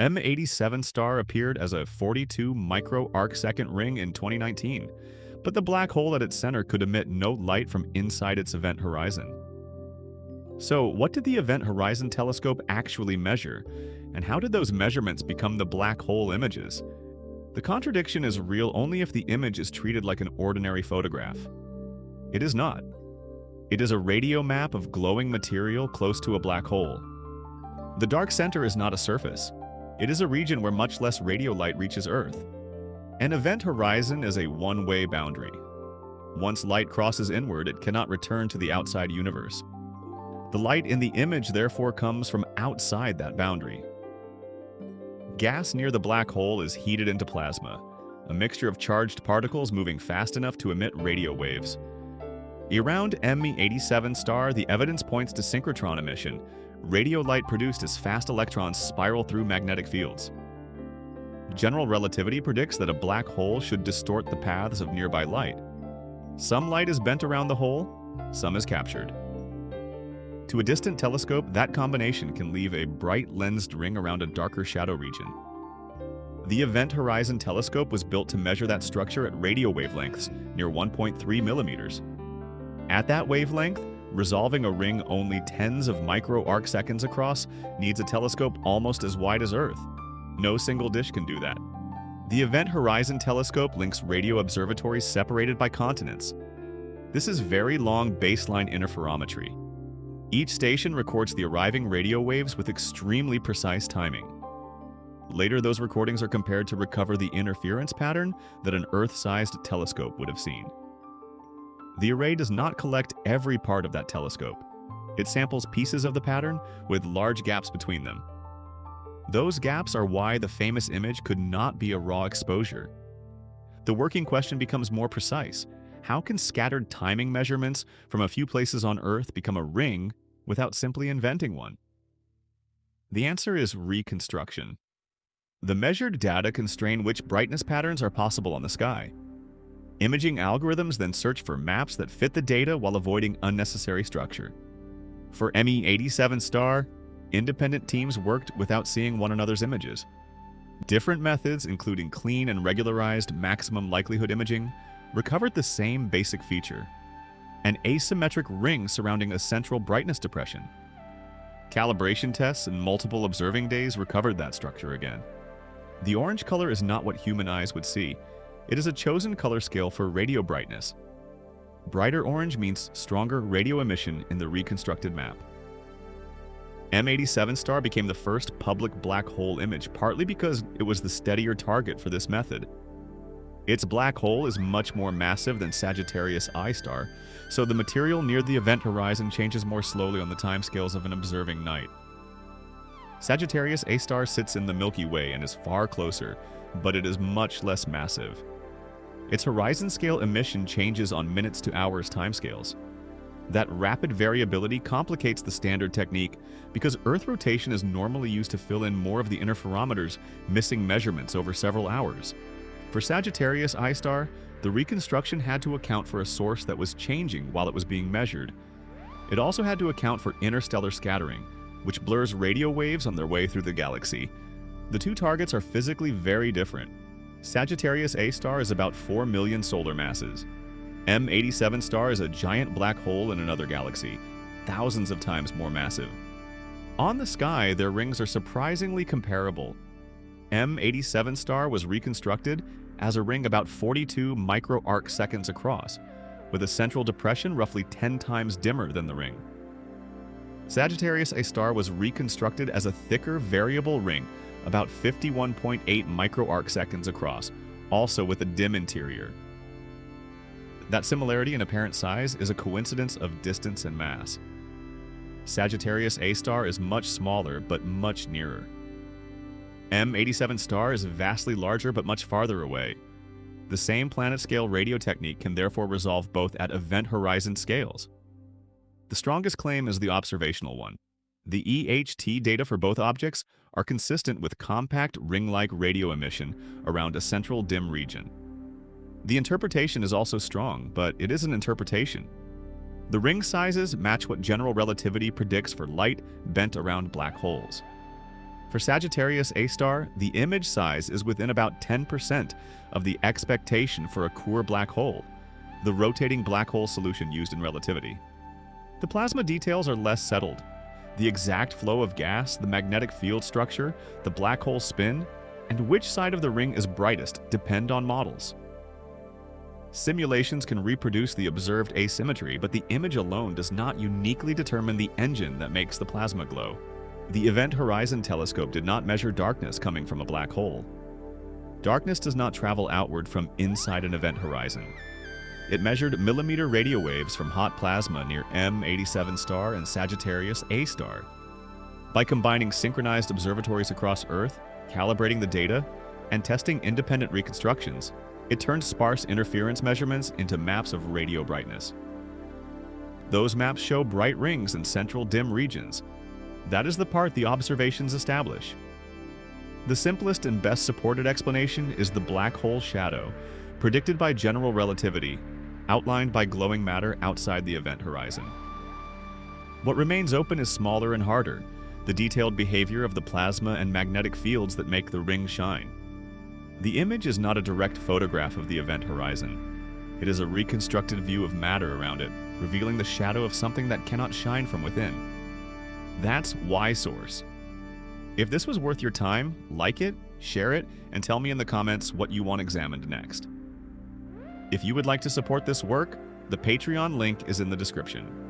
M87 star appeared as a 42 micro-arcsecond ring in 2019, but the black hole at its center could emit no light from inside its event horizon. So, what did the Event Horizon Telescope actually measure, and how did those measurements become the black hole images? The contradiction is real only if the image is treated like an ordinary photograph. It is not. It is a radio map of glowing material close to a black hole. The dark center is not a surface. It is a region where much less radio light reaches Earth. An event horizon is a one-way boundary. Once light crosses inward, it cannot return to the outside universe. The light in the image therefore comes from outside that boundary. Gas near the black hole is heated into plasma, a mixture of charged particles moving fast enough to emit radio waves. Around M87 star, the evidence points to synchrotron emission, radio light produced as fast electrons spiral through magnetic fields. General relativity predicts that a black hole should distort the paths of nearby light. Some light is bent around the hole, some is captured. To a distant telescope, that combination can leave a bright lensed ring around a darker shadow region. The Event Horizon Telescope was built to measure that structure at radio wavelengths near 1.3 millimeters. At that wavelength, resolving a ring only tens of micro-arcseconds across needs a telescope almost as wide as Earth. No single dish can do that. The Event Horizon Telescope links radio observatories separated by continents. This is very long baseline interferometry. Each station records the arriving radio waves with extremely precise timing. Later, those recordings are compared to recover the interference pattern that an Earth-sized telescope would have seen. The array does not collect every part of that telescope. It samples pieces of the pattern with large gaps between them. Those gaps are why the famous image could not be a raw exposure. The working question becomes more precise. How can scattered timing measurements from a few places on Earth become a ring without simply inventing one? The answer is reconstruction. The measured data constrain which brightness patterns are possible on the sky. Imaging algorithms then search for maps that fit the data while avoiding unnecessary structure. For Me87 star, independent teams worked without seeing one another's images. Different methods, including clean and regularized maximum likelihood imaging, recovered the same basic feature: an asymmetric ring surrounding a central brightness depression. Calibration tests and multiple observing days recovered that structure again. The orange color is not what human eyes would see. It is a chosen color scale for radio brightness. Brighter orange means stronger radio emission in the reconstructed map. M87 star became the first public black hole image, partly because it was the steadier target for this method. Its black hole is much more massive than Sagittarius A star, so the material near the event horizon changes more slowly on the timescales of an observing night. Sagittarius A star sits in the Milky Way and is far closer, but it is much less massive. Its horizon-scale emission changes on minutes to hours timescales. That rapid variability complicates the standard technique because Earth rotation is normally used to fill in more of the interferometer's missing measurements over several hours. For Sagittarius A star, the reconstruction had to account for a source that was changing while it was being measured. It also had to account for interstellar scattering, which blurs radio waves on their way through the galaxy. The two targets are physically very different. Sagittarius A star is about 4 million solar masses. M87 star is a giant black hole in another galaxy, thousands of times more massive. On the sky, their rings are surprisingly comparable. M87 star was reconstructed as a ring about 42 micro-arcseconds across, with a central depression roughly 10 times dimmer than the ring. Sagittarius A star was reconstructed as a thicker variable ring, about 51.8 micro-arcseconds across, also with a dim interior. That similarity in apparent size is a coincidence of distance and mass. Sagittarius A star is much smaller, but much nearer. M87 star is vastly larger, but much farther away. The same planet-scale radio technique can therefore resolve both at event horizon scales. The strongest claim is the observational one. The EHT data for both objects are consistent with compact ring-like radio emission around a central dim region. The interpretation is also strong, but it is an interpretation. The ring sizes match what general relativity predicts for light bent around black holes. For Sagittarius A star, the image size is within about 10% of the expectation for a Core black hole, the rotating black hole solution used in relativity. The plasma details are less settled. The exact flow of gas, the magnetic field structure, the black hole spin, and which side of the ring is brightest depend on models. Simulations can reproduce the observed asymmetry, but the image alone does not uniquely determine the engine that makes the plasma glow. The Event Horizon Telescope did not measure darkness coming from a black hole. Darkness does not travel outward from inside an event horizon. It measured millimetre radio waves from hot plasma near M87 star and Sagittarius A star. By combining synchronized observatories across Earth, calibrating the data, and testing independent reconstructions, it turned sparse interference measurements into maps of radio brightness. Those maps show bright rings in central dim regions. That is the part the observations establish. The simplest and best supported explanation is the black hole shadow, predicted by general relativity, outlined by glowing matter outside the event horizon. What remains open is smaller and harder, the detailed behavior of the plasma and magnetic fields that make the ring shine. The image is not a direct photograph of the event horizon. It is a reconstructed view of matter around it, revealing the shadow of something that cannot shine from within. That's Y-Source. If this was worth your time, like it, share it, and tell me in the comments what you want examined next. If you would like to support this work, the Patreon link is in the description.